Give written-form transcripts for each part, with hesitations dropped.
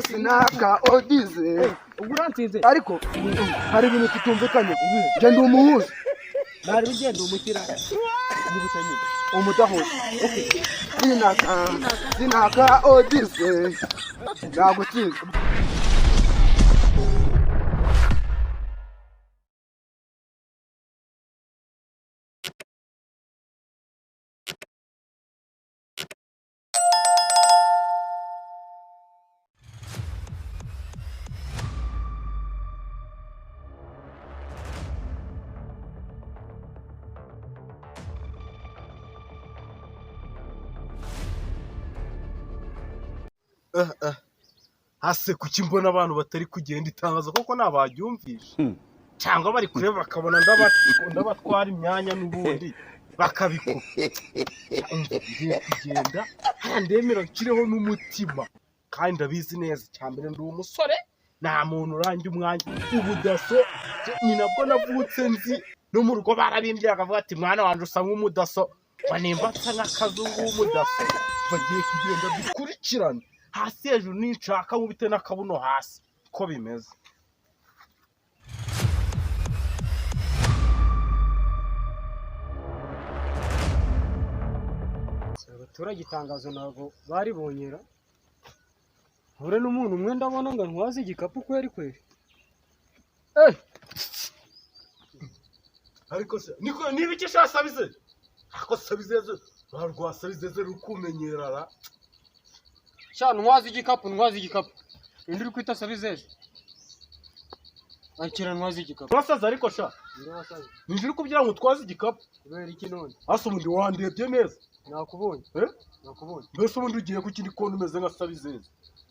sinaka odize uburansinze ariko hari ibintu tutumvikanye genda umuhuza nari ugenda umukira nibutanye umudahuza sinaka odize nagutsinze hase kuki mbona abantu batari kugenda itangazo koko nabaryumvisha cyangwa bari kureba bakabona ndabatwara imyanya n'ubundi bakabikora ngiye kugenda ndemera kireho n'umutima kandi ndabizi neza cyambere ndi umusore nta muntu urangi umwanya ubudaso ni nabwo navutse nzi no mu rugo barabimbye bakavuga ati mwana wanje usa nk'umudaso wanimba nsa nk'akazungu w'umudaso bagiye kugenda bikurikirana hasi hejuru n'inshaka mubite n'akabuno hasi ko bimeze abaturage itangazo ntabwo baribonyera hure n'umuntu umwe ndabona ngo ntwaze igikapu kweri ariko se niba iki shasabize ako sabizeze barwasabizeze rukumenyerara ntwaze igikapu indi uri kwita sabizeze akira ntwaze igikapu wasaza ariko sha nijuru kugira ngo twaze igikapu kubera iki none hasi ubundi wandebye neza nakubonye mbese ubundi ugiye ku kindi konti umeze nka sabizeze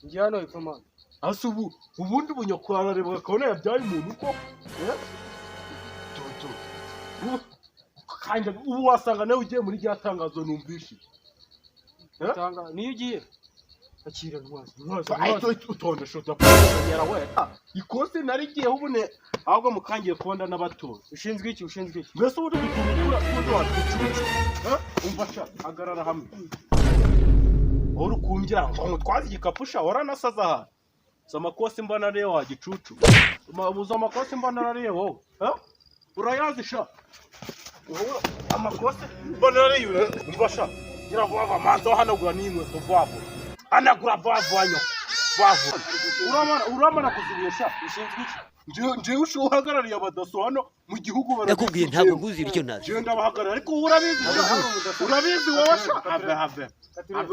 njye hano hepfo mani hasi ubundi bunyakurara areba akabona yabyaye umuntu uko kandi ubu wasanga nawe ugiye muri rya tangazo numvishe niyo ugiye akira ntwaze utonde shota pagera we ikosi narigiyeho ubune ahubwo mukangiye kubona n'abatora ushinzwe iki mbese ubundi bitumukura kundi waducucu umva sha agarara hamwe uri kumbya ngo mutwaze igikapu sha waranasaza aha zamakosi mbana rero wagicucu ubuza amakosi mbana rero wowe urayazi sha amakosi mbana rero umva sha gira vuba manzo hanagura n'inkweto vuba anagura vavanyo vavu uramana kuzibesha ushinzwe iki njewe uhagarariye abadaso hano mu gihugu ndakubwiye ntabwo nguzi icyo nazi je ndabahagarara ariko urabizi wowe sha have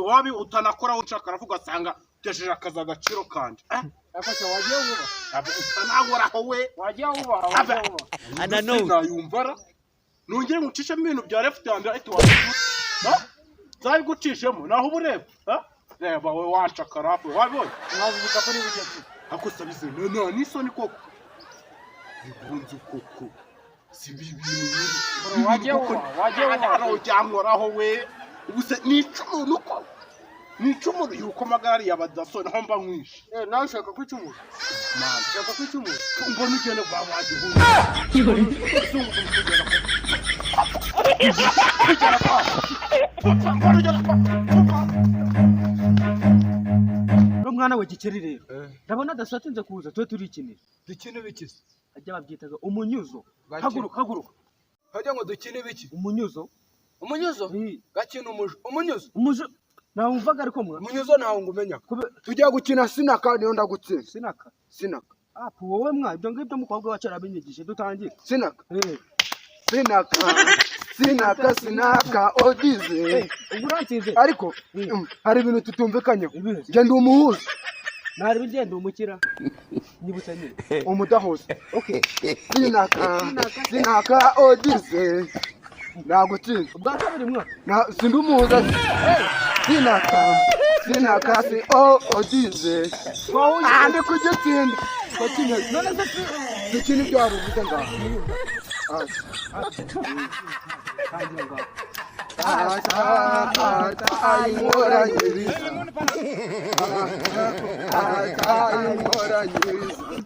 wabi utanakora ucaka aravuga asanga utejeje akaza agaciro kanje akose wagiye uba utanahoraho we wagiye uba anano nayumvara nongere ngucishemo ibintu bya left hand ahita wabivuga zari gucishemo naho ubureba reba we wancakara hapo wabonye mwazi igikapu n'ibigezi akosabize none nisoni koko ibunzu koko si bibi wagiye ujyankoraho we ubuse n'icumuru uko n'icumuru yuko magari y'abadaso naho mba nkwishe nawe ushaka kwicumura ushaka kwicumura mbona ugene kwa wagihuye mwana we gikeri rero ndabona adasatinze kuza twe turikinira dukine bikise ajya babyitaga umunyuzo haguruka hajya ngo dukine biki umunyuzo gakina umunyuzo nawe umvaga ariko umunyuzo nawe ngumenya tujya gukina sinaka niyo ndagutsinda sinaka wowe mwa ibyo ngibyo mukobwa wacu arabinyigije dutangire sinaka odize uburansinze ariko hari ibintu tutumvikanye genda umuhuza nari bigenda umukira nibutanye umudahuza sinaka odize nagutsinze ubwa kabiri mwa sindi umuhuza sinaka si odize ndi kugitsinda dukina ibyo wari uvuze ngaho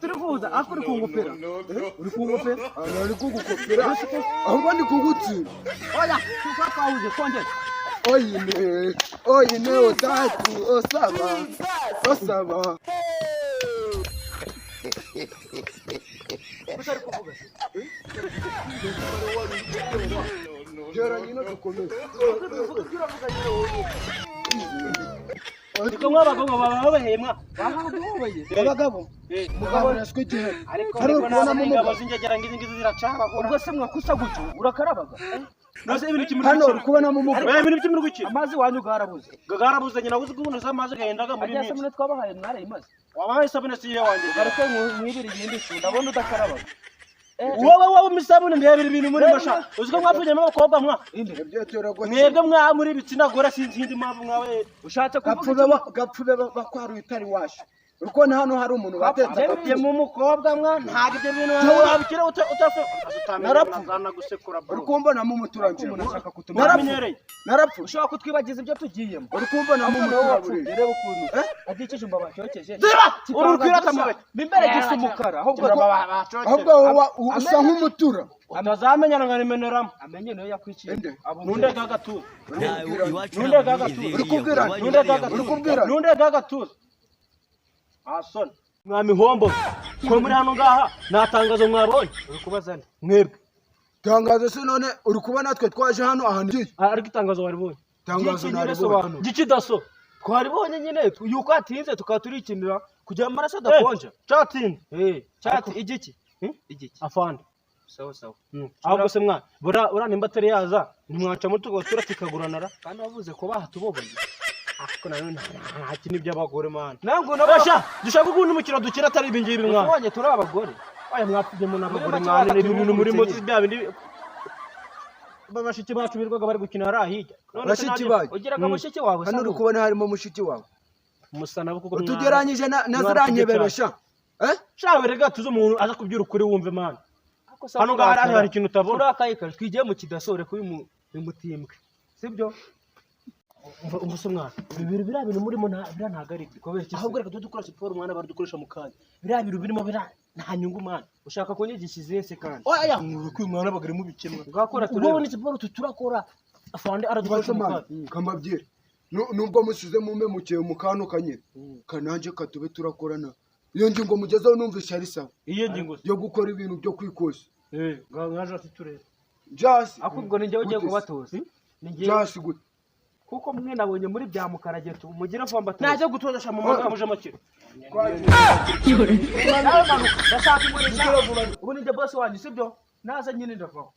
turifuza ako uri kungopera ahubwo ndi kugutsinda oya tuka pawuze kongera oyine utatu osaba Niko mwabagabo babaheye mwa. abagabo mugabo araswe gihe Ariko hari niko ukubona mu n'ingabo zinjagera ngizi ziracaba. ubwo se mwakusa gutyo urakarabaga Nose ibintu kimwe hano uri kubona mu mugabo ibintu kimwe guki. amazi wanyu garabuze Garabuze nyina uzi kubona amazi gahendaga muri ajya se mwe. mune twabahaye mwarayimaze Wabaye sabune siye wanje. ariko mwibiri yindishu ndabona udakarabaga Wowe misabune ndebera ibintu muri masha. Uzi ko mwapfunye n'abakobwa mwa. Mwebwe mwa muri bitsina gore sinzindi mpamvu mwawe. ushatse kuvuga gapfube bakwaru itari washa uko hano hari umuntu batetse Ndebye mu mukobwa mwa ntago ibyo bintu wabikira utafe. Narapfana gusekura bro. urukumbona mu muturanje unashaka kutumara Naramenyereye. narapfu ushaka kutwibagiza ibyo tugiyemo urukumbona mu muturanje reba ukuntu agikije umba bacyokeje Urubwira kamwe. bimbere gisa umukara ahubwo ahubwo usa nk'umutura Atazamenyana nga nimeneramo. amenye niyo yakwiciye ende Nunde gagatuza. Nunde urikubwira Nunde gagatuza. urikubwira Nunde gagatuza. Asoni. Mwami hombo. Ko muri hano ngaha natangazo mwabonye. urikubazana Mwebwe. tangazo se none uri kuba natwe twaje hano ahantu ngiye Ariko itangazo waribonye. tangazo naribonye Gikidaso. twaribonye nyine yuko atinze tukaba turikinira kugira amaraso adakonja Chatini. cyati igiki igiki Afande. sawa sawa Ahubwo se mwana. Bura nimba atari yaza. Ntimwaca mutu gosura tikaguranara. kandi wavuze ko bahatubobanye Ako nanone nta kintu by'abagore man. nango Basha, dushaka ukuntu umukino dukira atari ibingibi mwana. nabonye turi abagore Aya mwapfye mu nabagore Muri make mwana baratumye ibintu muri umutse motsi bya bindi. Babashiki bacu birwaga bari gukina harahijya. bashiki baje ugiraga mushiki wawe hano uri kubona harimo mushiki wawe Musana kuko utugeranyije na ziranyebebesha shawe rega tuzo umuntu aza kubyura ukuri wumve man. Hano ngaha hari ikintu utabona. urakayika twigiye mu kidasore kuri mutimbwe sibyo Umuse mwana. Bibiri bira bintu murimo ntago ari ahubwo reka dukora siporo mwana bari dukoresha mu kanya. Bira bintu birimo nta nyungu mwana. ushaka kunyigisha izihe kandi Oya kuri mwana bagari mu bikemwa. ugakora Ubwo ni siporo turakora. Afande aradukoresha mu kanya. kamabyere nubwo musize mumemukiye mu kantu kanyine kananje katube turakorana iyo ngingo mugezeho numvisha ari sawa Iyo ngingo yo gukora ibintu byo kwikoza ngaje atiturere. jasi akubwo ninjye ugiye kubatoza ninjye jasi gute kuko mwe nabonye muri bya mukarage tu mugira vamba tu Naje gutozasha mu mwaka muje makiro. ubu ninjye boss wanyu sibyo naza nyine ndavaho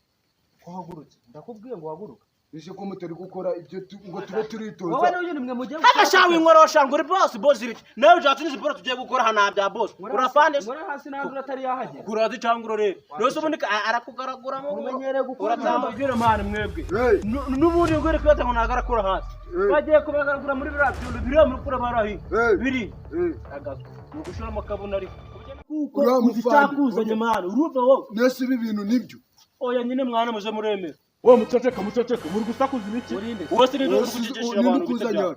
kuhagurutse ndakubwiye ngo waguruka ese ko mutari gukora ibyo ngo tube turitoza wowe n'uyu nimwe mugiye Agashawe inkorosha ngo uri boss ibiki. Nawe ujatse siporo tugiye gukora hana bya boss. Urafande ngora hasi nazo atari yahagera kurazi cyangwa urore. Rose ubundi arakugaragura mu umenyereye gukora uratambabwira mwana mwebwe. hey Nubundi ngwere kwata ngo nagarakura hasi. Bagiye kubagaragura muri biriya muri kura barahi. hey Biri. hey Agato. Nugushira amakabuna ari. Uramufande. Utakuzanye mwana. Urumva wowe. nese ibi bintu nibyo Oya nyine mwana muze muremera. Wowe muceceka muri gusakuza ibiki? Wose ni ndo kugigishira abantu kuzanya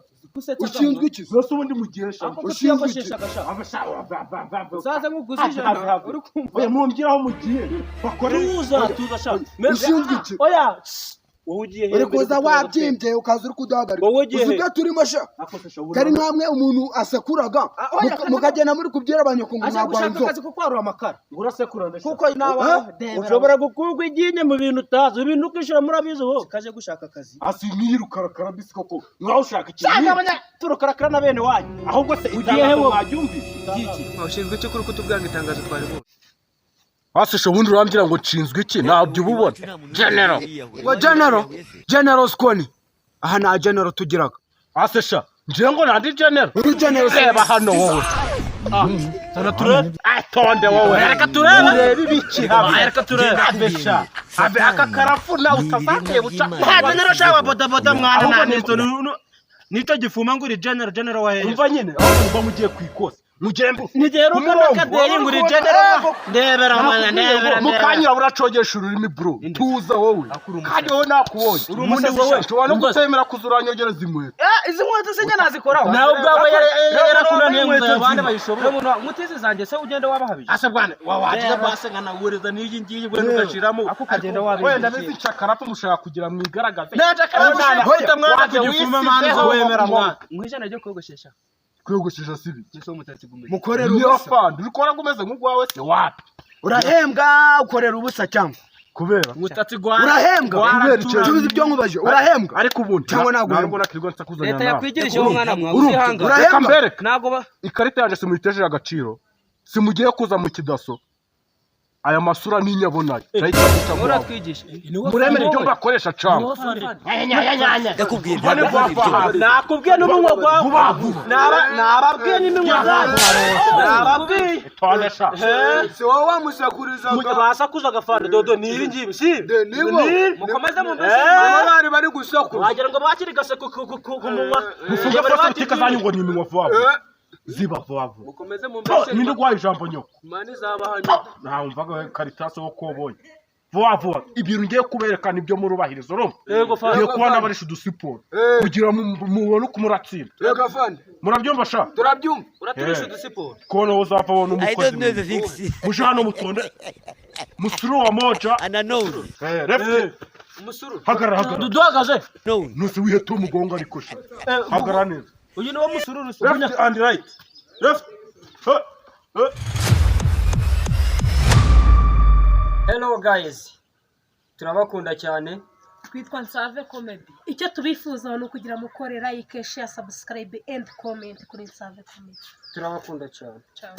ushinzwe iki Rose ubundi mugesha. ushinzwe iki uzaze nk'uguzije uri kumva Oya mumbwiraho mugiye. Bakore tuza sha. ushinzwe iki Oya. Wowe ugiye uri kuza wabyimbye ukaza uri kudahagarika Wowe ugiye he? uvuga turimo sha kari namwe umuntu asekuraga mukagenda muri kubyera abanyoko ngo aje gushaka nagwanzo akazi ko kwarura amakara urasekura ndashaka. kuko nawe Ushobora gukurwa iginye mu bintu utazi. Ibintu ukishira murabizi wowe. kaje gushaka akazi asi nirukarakara bisi koko mwaho ushaka Cyangwa ikintu abanya turukarakara na bene wanyu. Ahubwo se Ugiye he wowe? wabyumvise. ushinzwe cyo kuri kutubwira ngo itangazo twari bo Basesha ubundi urambwira ngo nshinzwe iki ntabyo ububona. General. wa general skoni aha na general tugiraga Basesha ngiye ngo nandi general. uri general Reba hano wowe. Sana turebe. Atonde wowe. Reka turebe. Urebe ibiki hamwe. Reka turebe. Abesha. Abe akakarafu utazake buca. General shawa boda mwana na nito nito gifuma ngo uri general wa hehe. Umva nyine aho mugiye kwikosa. Mugembe. Nigero kadeye ngo uri general. Ndebera mwana ndebera. Mukanyira buracogesha ururimi bro. Tuza wowe. Kandi wowe nakubonye. Umuntu wowe. Ushobora no gutemera kuzuranyogereza inkweto. izi nkweto se njye nazikoraho Nawe ubwawe buriya niyo inkweto muzaya abandi nzima. bayishobora mutizi zanjye se ugenda wabahabije ase bwana wagira base nkanawuriza n'iyi ngiyi wenda ugashiramo ako ukagenda wabeshya wenda bizicakarapu mushaka kugira mwigaragaze Nacakarapu ufite mwana ufuma manza wemera mwana mwijana ryo kogoshesha kwiyogoshesha sibi giso mutatsi gume mukorera niyo ubusa fandi urikora ngumeze nk'ugwawe se wapi urahembwa ukorera ubusa cyangwa kubera mutatsi gwa urahembwa tubizi ibyo nkubaje urahembwa ariko ubundi Cyangwa ntabwo ntabwo nakirwa nsakuzanya leta nawe yakwigirije uwo mwana mwawe urumva, uzihanga urahembwa. reka mbereke nago ba ikarita yanjye simuyitejeje agaciro simugiye kuza mu kidaso aya masura ninyabonayo ndahita guca vuba uratwigisha muremere ibyo mbakoresha cyane ndakubwiye mbone ntabwo vuba uzi ibyo vuba nazi nakubwiye n'umunwa gwawe nababwiye n'iminwa zawe nababwiye tonesha si wowe wamusakurizaga basakuza agafana dodo ni ibi ngibi si nibo mukomeze mu abo bari bari gusakuza wagira ngo bakiri gaseko ku munwa mufunge fasitika zanyu ngo ni iminwa vuba vuba ziba vuba vuba mukomeze mu ninde ugwaye ijambo nyoko mani zabahanye ntamvaga karitasi wo kobonye vuba vuba ibintu ngiye kuberekana ibyo murubahiriza urumva yego fana ngiye kuba nabarisha udusiporo kugira mubone uko muratsinda reka fande murabyumva sha turabyumva uraturisha udusiporo kubona uzava wabona I don't know the umukozi things muje hano mutonde musuru wa moja unknown refte umusuru hagarara duhagaze known ntusi wiheta umugongo ariko sha hagarara neza uyu ni wo musururu left and right left hello guys turabakunda cyane twitwa Nsave Comedy. Icyo tubifuza ni ukugira mukore like, share, subscribe and comment kuri Nsave Comedy. turabakunda cyane Ciao.